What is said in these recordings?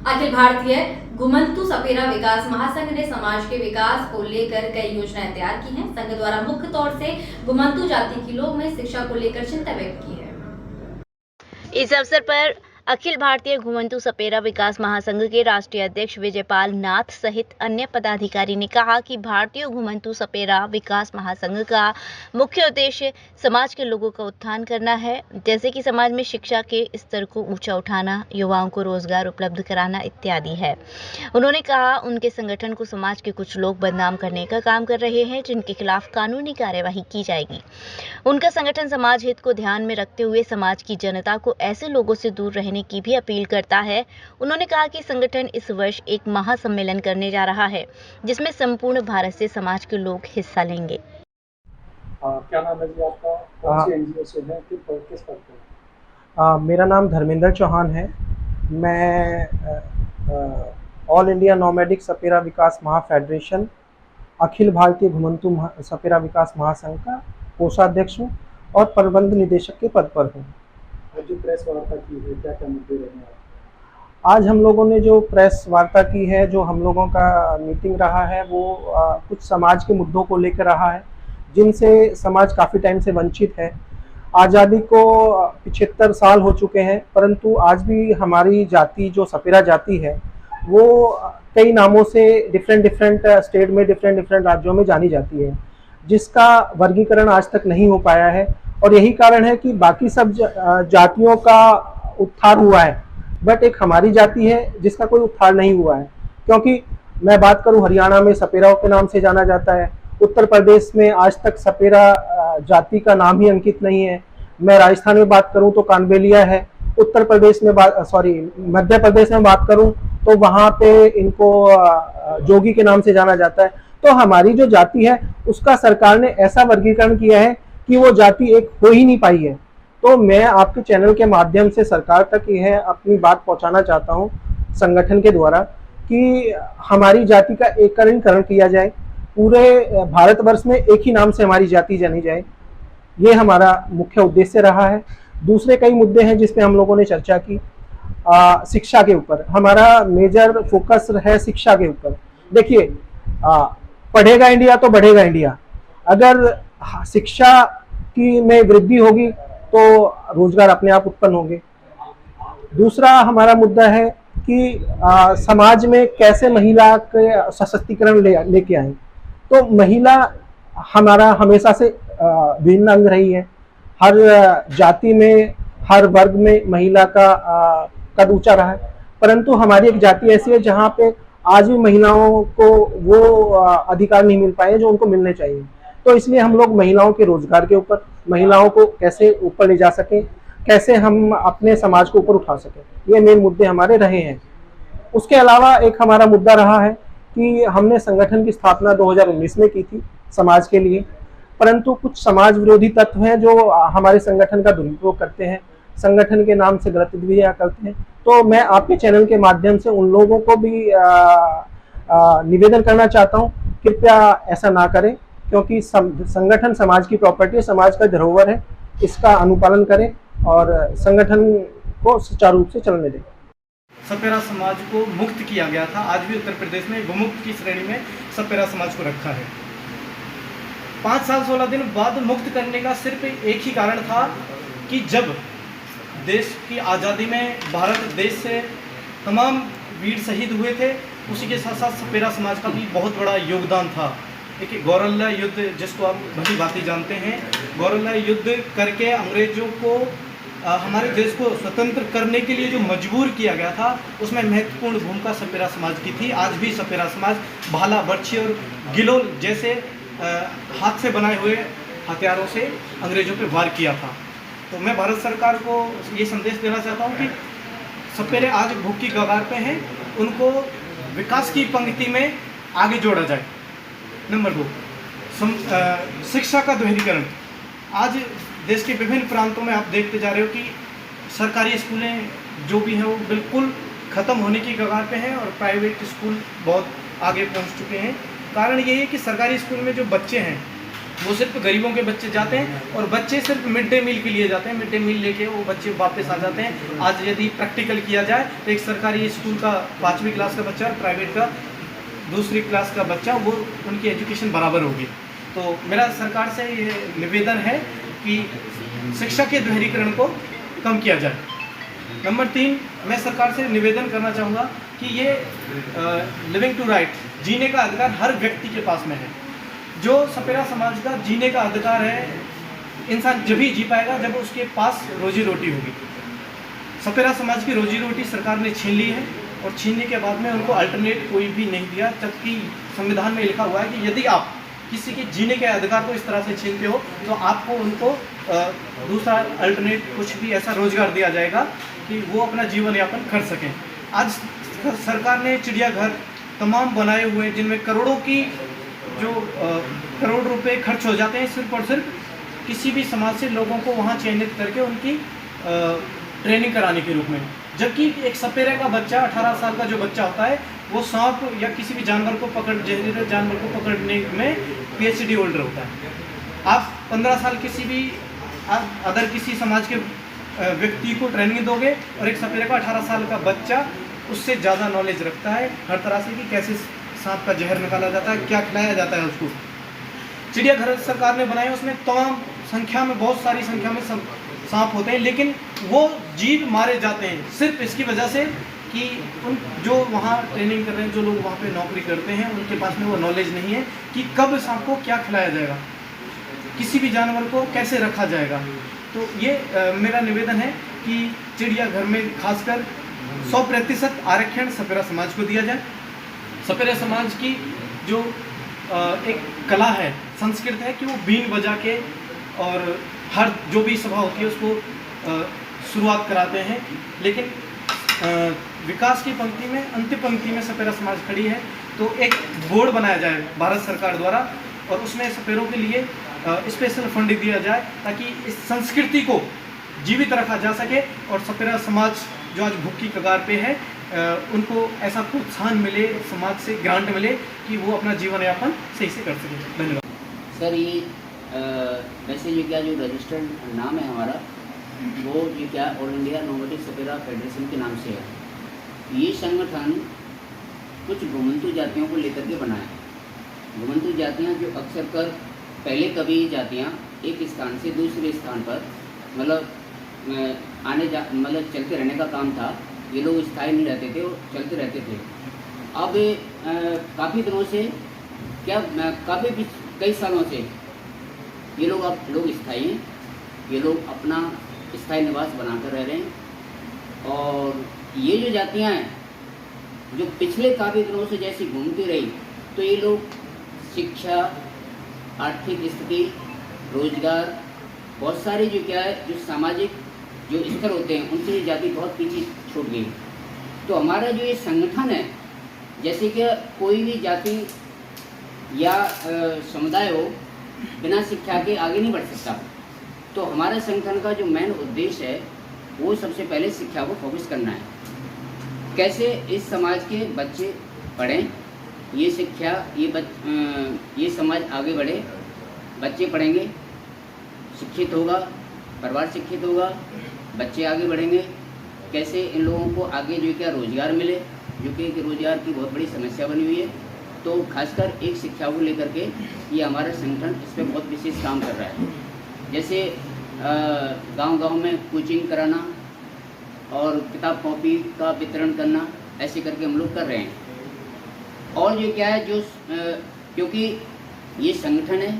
अखिल भारतीय घुमंतू सपेरा विकास महासंघ ने समाज के विकास को लेकर कई योजनाएं तैयार की हैं। संघ द्वारा मुख्य तौर से घुमंतू जाति के लोग में शिक्षा को लेकर चिंता व्यक्त की है। इस अवसर पर अखिल भारतीय घुमंतू सपेरा विकास महासंघ के राष्ट्रीय अध्यक्ष विजयपाल नाथ सहित अन्य पदाधिकारी ने कहा कि भारतीय घुमंतू सपेरा विकास महासंघ का मुख्य उद्देश्य समाज के लोगों का उत्थान करना है, जैसे कि समाज में शिक्षा के स्तर को ऊंचा उठाना, युवाओं को रोजगार उपलब्ध कराना इत्यादि है। उन्होंने कहा उनके संगठन को समाज के कुछ लोग बदनाम करने का काम कर रहे हैं, जिनके खिलाफ कानूनी कार्यवाही की जाएगी। उनका संगठन समाज हित को ध्यान में रखते हुए समाज की जनता को ऐसे लोगों से दूर रहने की भी अपील करता है। उन्होंने कहा कि संगठन इस वर्ष एक महासम्मेलन करने जा रहा है, जिसमें संपूर्ण भारत से समाज के लोग हिस्सा लेंगे। क्या नाम है जी आपका? कौन सी एनजीओ से हैं? किस पद पे? मेरा नाम धर्मेंद्र चौहान है। मैं ऑल इंडिया नॉमैडिक सपेरा विकास महाफेडरेशन अखिल भारतीय घुमंतू सपेरा विकास महासंघ का कोषाध्यक्ष हूँ और प्रबंध निदेशक के पद पर हूँ। जो प्रेस वार्ता की है, क्या क्या मुद्दे रहे हैं? आज हम लोगों ने जो प्रेस वार्ता की है, जो हम लोगों का मीटिंग रहा है, वो कुछ समाज के मुद्दों को लेकर रहा है, जिनसे समाज काफ़ी टाइम से वंचित है। आज़ादी को 75 साल हो चुके हैं, परंतु आज भी हमारी जाति जो सपेरा जाति है वो कई नामों से डिफरेंट स्टेट में डिफरेंट राज्यों में जानी जाती है, जिसका वर्गीकरण आज तक नहीं हो पाया है। और यही कारण है कि बाकी सब जातियों का उत्थान हुआ है, बट एक हमारी जाति है जिसका कोई उत्थान नहीं हुआ है। क्योंकि मैं बात करूं, हरियाणा में सपेराओं के नाम से जाना जाता है, उत्तर प्रदेश में आज तक सपेरा जाति का नाम ही अंकित नहीं है। मैं राजस्थान में बात करूं तो कानबेलिया है, उत्तर प्रदेश में मध्य प्रदेश में बात करूं तो वहां पे इनको जोगी के नाम से जाना जाता है। तो हमारी जो जाति है उसका सरकार ने ऐसा वर्गीकरण किया है कि वो जाति एक हो ही नहीं पाई है। तो मैं आपके चैनल के माध्यम से सरकार तक यह अपनी बात पहुंचाना चाहता हूं संगठन के द्वारा कि हमारी जाति का एककरण किया जाए, पूरे भारतवर्ष में एक ही नाम से हमारी जाति जानी जाए। ये हमारा मुख्य उद्देश्य रहा है। दूसरे कई मुद्दे हैं जिस पे हम लोगों ने चर्चा की। शिक्षा के ऊपर हमारा मेजर फोकस है, शिक्षा के ऊपर। देखिए, पढ़ेगा इंडिया तो बढ़ेगा इंडिया। अगर शिक्षा की में वृद्धि होगी तो रोजगार अपने आप उत्पन्न होंगे। दूसरा हमारा मुद्दा है कि समाज में कैसे महिला के सशक्तिकरण लेके आए। तो महिला हमारा हमेशा से भिन्न अंग रही है। हर जाति में, हर वर्ग में महिला का कद ऊंचा रहा है, परंतु हमारी एक जाति ऐसी है जहाँ पे आज भी महिलाओं को वो अधिकार नहीं मिल पाए जो उनको मिलने चाहिए। तो इसलिए हम लोग महिलाओं के रोजगार के ऊपर, महिलाओं को कैसे ऊपर ले जा सकें, कैसे हम अपने समाज को ऊपर उठा सकें, ये मेन मुद्दे हमारे रहे हैं। उसके अलावा एक हमारा मुद्दा रहा है कि हमने संगठन की स्थापना 2019 में की थी समाज के लिए, परंतु कुछ समाज विरोधी तत्व हैं जो हमारे संगठन का दुरुपयोग करते हैं, संगठन के नाम से गलत विधियां करते हैं। तो मैं आपके चैनल के माध्यम से उन लोगों को भी निवेदन करना चाहता हूं, कृपया ऐसा ना करें, क्योंकि संगठन समाज की प्रॉपर्टी है, समाज का धरोहर है। इसका अनुपालन करें और संगठन को सुचारू रूप से चलने दें। सपेरा समाज को मुक्त किया गया था, आज भी उत्तर प्रदेश में विमुक्त की श्रेणी में सपेरा समाज को रखा है। 5 साल 16 दिन बाद मुक्त करने का सिर्फ एक ही कारण था कि जब देश की आज़ादी में भारत देश से तमाम वीर शहीद हुए थे, उसी के साथ साथ सपेरा समाज का भी बहुत बड़ा योगदान था। एक गौरल्ला युद्ध, जिसको आप भली भांति जानते हैं, गौरल्ला युद्ध करके अंग्रेजों को हमारे देश को स्वतंत्र करने के लिए जो मजबूर किया गया था, उसमें महत्वपूर्ण भूमिका सपेरा समाज की थी। आज भी सपेरा समाज भाला, बर्छी और गिलोल जैसे हाथ से बनाए हुए हथियारों से अंग्रेजों पे वार किया था। तो मैं भारत सरकार को ये संदेश देना चाहता हूँ कि सपेरे आज भूख की कगार पे हैं, उनको विकास की पंक्ति में आगे जोड़ा जाए। नंबर 2, शिक्षा का दोहरीकरण। आज देश के विभिन्न प्रांतों में आप देखते जा रहे हो कि सरकारी स्कूलें जो भी हैं वो बिल्कुल ख़त्म होने की कगार पे हैं और प्राइवेट स्कूल बहुत आगे पहुंच चुके हैं। कारण ये है कि सरकारी स्कूल में जो बच्चे हैं वो सिर्फ गरीबों के बच्चे जाते हैं और बच्चे सिर्फ मिड डे मील के लिए जाते हैं। मिड डे मील लेके वो बच्चे वापस आ जाते हैं। आज यदि प्रैक्टिकल किया जाए तो एक सरकारी स्कूल का 5वीं क्लास का बच्चा और प्राइवेट का 2री क्लास का बच्चा, वो उनकी एजुकेशन बराबर होगी। तो मेरा सरकार से ये निवेदन है कि शिक्षा के दोहरीकरण को कम किया जाए। नंबर 3, मैं सरकार से निवेदन करना चाहूँगा कि ये लिविंग टू राइट, जीने का अधिकार हर व्यक्ति के पास में है। जो सपेरा समाज का जीने का अधिकार है, इंसान जब ही जी पाएगा जब उसके पास रोजी रोटी होगी। सपेरा समाज की रोजी रोटी सरकार ने छीन ली है और छीनने के बाद में उनको अल्टरनेट कोई भी नहीं दिया, जबकि संविधान में लिखा हुआ है कि यदि आप किसी के जीने के अधिकार को इस तरह से छीनते हो तो आपको उनको दूसरा अल्टरनेट कुछ भी ऐसा रोजगार दिया जाएगा कि वो अपना जीवन यापन कर सकें। आज सरकार ने चिड़ियाघर तमाम बनाए हुए जिनमें करोड़ों की करोड़ रुपए खर्च हो जाते हैं सिर्फ और सिर्फ किसी भी समाज से लोगों को वहाँ चयनित करके उनकी ट्रेनिंग कराने के रूप में। जबकि एक सपेरे का बच्चा 18 साल का जो बच्चा होता है वो सांप या किसी भी जानवर को जहरीले जानवर को पकड़ने में PhD होल्डर होता है। आप 15 साल किसी भी अदर किसी समाज के व्यक्ति को ट्रेनिंग दोगे और एक सपेरे का 18 साल का बच्चा उससे ज़्यादा नॉलेज रखता है हर तरह से कि कैसे सांप का जहर निकाला जाता है, क्या खिलाया जाता है उसको। चिड़ियाघर सरकार ने बनाए, उसमें तमाम संख्या में, बहुत सारी संख्या में सांप होते हैं, लेकिन वो जीव मारे जाते हैं सिर्फ इसकी वजह से कि उन जो वहाँ ट्रेनिंग कर रहे हैं, जो लोग वहाँ पे नौकरी करते हैं, उनके पास में वो नॉलेज नहीं है कि कब सांप को क्या खिलाया जाएगा, किसी भी जानवर को कैसे रखा जाएगा। तो ये मेरा निवेदन है कि चिड़ियाघर में खासकर 100% आरक्षण सपेरा समाज को दिया जाए। सपेरा समाज की जो एक कला है, संस्कृत है कि वो बीन बजा के और हर जो भी सभा होती है उसको शुरुआत कराते हैं, लेकिन विकास की पंक्ति में, अंतिम पंक्ति में सपेरा समाज खड़ी है। तो एक बोर्ड बनाया जाए भारत सरकार द्वारा और उसमें सपेरों के लिए स्पेशल फंड दिया जाए ताकि इस संस्कृति को जीवित रखा जा सके और सपेरा समाज जो आज भूख की कगार पे है उनको ऐसा प्रोत्साहन मिले, समाज से ग्रांट मिले कि वो अपना जीवन यापन सही से कर सके। धन्यवाद सर। ये वैसे ये क्या जो रजिस्टर्ड नाम है हमारा, वो ये क्या ऑल इंडिया नोमेटिक सपेरा फेडरेशन के नाम से है। ये संगठन कुछ घुमंतु जातियों को लेकर के बना है। घुमंतु जातियाँ जो अक्सर कर पहले कभी जातियाँ एक स्थान से दूसरे स्थान पर मतलब चलते रहने का काम था। ये लोग स्थायी नहीं रहते थे और चलते रहते थे। अब काफ़ी दिनों से काफ़ी कई सालों से ये लोग अब लोग स्थायी हैं। ये लोग अपना स्थायी निवास बनाकर रह रहे हैं। और ये जो जातियाँ हैं जो पिछले काफ़ी दिनों से जैसी घूमती रही, तो ये लोग शिक्षा, आर्थिक स्थिति, रोजगार, बहुत सारे जो क्या है जो सामाजिक जो स्तर होते हैं उनसे ये जाति बहुत पीछे छूट गई। तो हमारा जो ये संगठन है, जैसे कि कोई भी जाति या समुदाय हो बिना शिक्षा के आगे नहीं बढ़ सकता। तो हमारे संगठन का जो मेन उद्देश्य है वो सबसे पहले शिक्षा को फोकस करना है। कैसे इस समाज के बच्चे पढ़ें, ये शिक्षा ये समाज आगे बढ़े, बच्चे पढ़ेंगे, शिक्षित होगा, परिवार शिक्षित होगा, बच्चे आगे बढ़ेंगे। कैसे इन लोगों को आगे जो क्या रोज़गार मिले, जो कि रोज़गार की बहुत बड़ी समस्या बनी हुई है। तो खासकर एक शिक्षा को लेकर के ये हमारा संगठन इस पर बहुत विशेष काम कर रहा है। जैसे गांव-गांव में कोचिंग कराना और किताब कॉपी का वितरण करना, ऐसे करके हम लोग कर रहे हैं। और जो क्या है जो क्योंकि ये संगठन है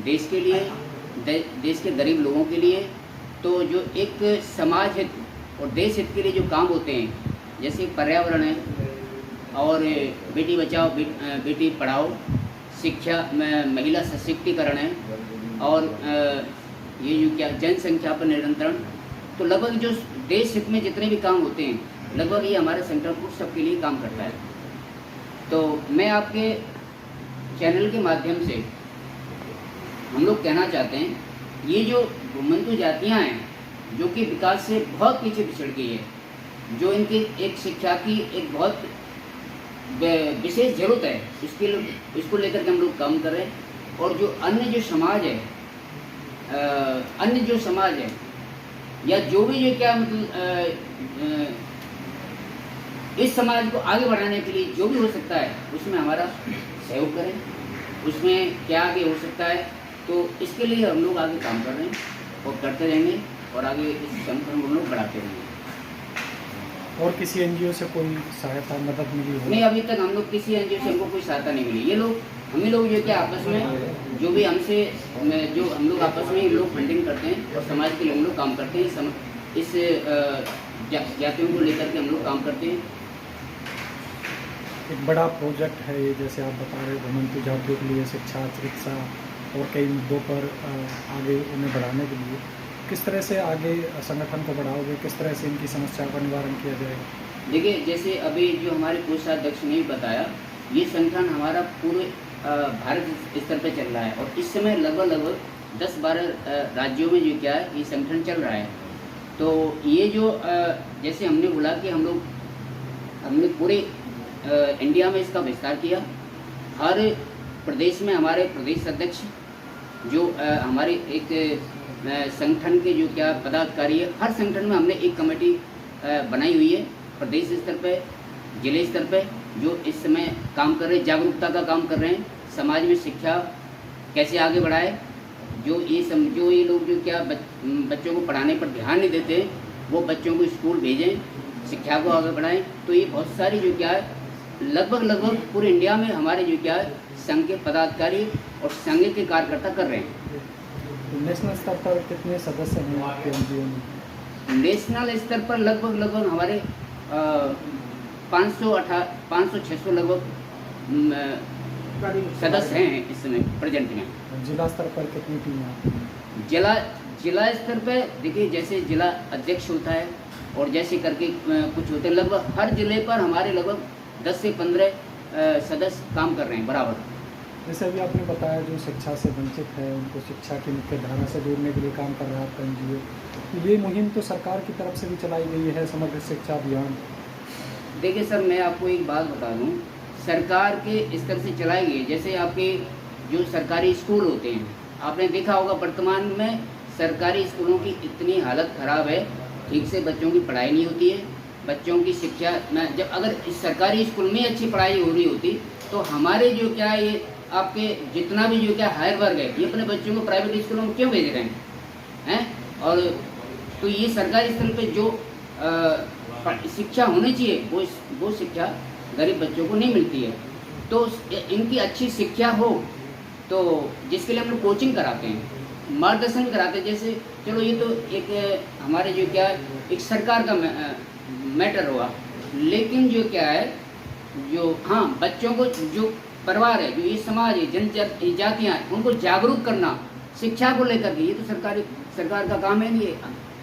देश के लिए, देश के गरीब लोगों के लिए, तो जो एक समाज हित और देश हित के लिए जो काम होते हैं, जैसे पर्यावरण है और बेटी बचाओ बेटी पढ़ाओ, शिक्षा में महिला सशक्तिकरण है और ये जो क्या जनसंख्या पर नियंत्रण, तो लगभग जो देश हित में जितने भी काम होते हैं लगभग ये हमारे संगठन को सबके लिए काम करता है। तो मैं आपके चैनल के माध्यम से हम लोग कहना चाहते हैं, ये जो घुमंतु जातियाँ हैं जो कि विकास से बहुत पीछे पिछड़ गई है, जो इनकी एक शिक्षा की एक बहुत विशेष ज़रूरत है, इसको लेकर के हम लोग काम कर रहे हैं। और जो अन्य जो समाज है, अन्य जो समाज है या जो भी जो क्या मतलब इस समाज को आगे बढ़ाने के लिए जो भी हो सकता है उसमें हमारा सहयोग करें, उसमें क्या आगे हो सकता है, तो इसके लिए हम लोग आगे काम कर रहे हैं और करते रहेंगे और आगे इस संगठन को हम लोग बढ़ाते रहेंगे। और किसी एनजीओ से कोई सहायता मदद मिली हो? नहीं, अभी तक हम लोग किसी एनजीओ से हमको कोई सहायता नहीं मिली। ये लोग हम ही लोग जो क्या आपस में जो भी हमसे जो हम लोग आपस में लोग फंडिंग करते हैं और समाज के लिए हम लोग काम करते हैं, इस जातियों को लेकर के हम लोग काम करते हैं। एक बड़ा प्रोजेक्ट है ये, जैसे आप बता रहे हो घुमंतू जातियों के लिए शिक्षा, चिकित्सा और कई मुद्दों पर आगे उन्हें बढ़ाने के लिए किस तरह से आगे संगठन को बढ़ाओगे, किस तरह से इनकी समस्या का निवारण किया जाएगा? देखिए, जैसे अभी जो हमारे कोषाध्यक्ष ने बताया, ये संगठन हमारा पूरे भारत स्तर पर चल रहा है और इस समय लगभग 10-12 राज्यों में जो क्या है ये संगठन चल रहा है। तो ये जो जैसे हमने बोला कि हमने पूरे इंडिया में इसका विस्तार किया। हर प्रदेश में हमारे प्रदेश अध्यक्ष जो हमारे एक संगठन के जो क्या पदाधिकारी है, हर संगठन में हमने एक कमेटी बनाई हुई है प्रदेश स्तर पे, जिले स्तर पे, जो इस समय काम कर रहे हैं, जागरूकता का काम कर रहे हैं, समाज में शिक्षा कैसे आगे बढ़ाए। जो ये लोग जो क्या बच्चों को पढ़ाने पर ध्यान नहीं देते, वो बच्चों को स्कूल भेजें, शिक्षा को आगे बढ़ाएं। तो ये बहुत सारी जो क्या है लगभग पूरे इंडिया में हमारे जो क्या है संघ के पदाधिकारी और संघ के कार्यकर्ता कर रहे हैं। तो नेशनल स्तर पर कितने सदस्य हैं आपके एनजीओ में? नेशनल स्तर पर लगभग हमारे 500-600 लगभग सदस्य हैं इस समय प्रेजेंट में। जिला स्तर पर कितनी टीम है? जिला स्तर पर देखिए, जैसे जिला अध्यक्ष होता है और जैसे करके कुछ होते हैं, लगभग हर जिले पर हमारे लगभग 10 से 15 सदस्य काम कर रहे हैं बराबर। जैसे अभी आपने बताया जो शिक्षा से वंचित है उनको शिक्षा की मुख्य धारा से जोड़ने के लिए काम कर रहा है आपका एनजीओ। ये मुहिम तो सरकार की तरफ से भी चलाई गई है, समग्र शिक्षा अभियान। देखिए सर, मैं आपको एक बात बता दूं, सरकार के स्तर से चलाई गई। जैसे आपके जो सरकारी स्कूल होते हैं, आपने देखा होगा वर्तमान में सरकारी स्कूलों की इतनी हालत ख़राब है, ठीक से बच्चों की पढ़ाई नहीं होती है। बच्चों की शिक्षा में जब अगर इस सरकारी स्कूल में अच्छी पढ़ाई हो रही होती तो हमारे जो क्या ये आपके जितना भी जो क्या हायर वर्ग है, ये अपने बच्चों को प्राइवेट स्कूलों में क्यों भेज रहे हैं? और तो ये सरकारी स्तर पे जो शिक्षा होनी चाहिए वो शिक्षा गरीब बच्चों को नहीं मिलती है। तो इनकी अच्छी शिक्षा हो तो जिसके लिए हम लोग कोचिंग कराते हैं, मार्गदर्शन कराते हैं। जैसे चलो ये तो एक हमारे जो क्या एक सरकार का मैटर हुआ, लेकिन जो क्या है जो हाँ बच्चों को जो परिवार है, जो ये समाज है, जनजातियाँ हैं, उनको जागरूक करना शिक्षा को लेकर के, ये तो सरकार का काम है।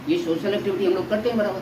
ये सोशल एक्टिविटी हम लोग करते हैं बराबर।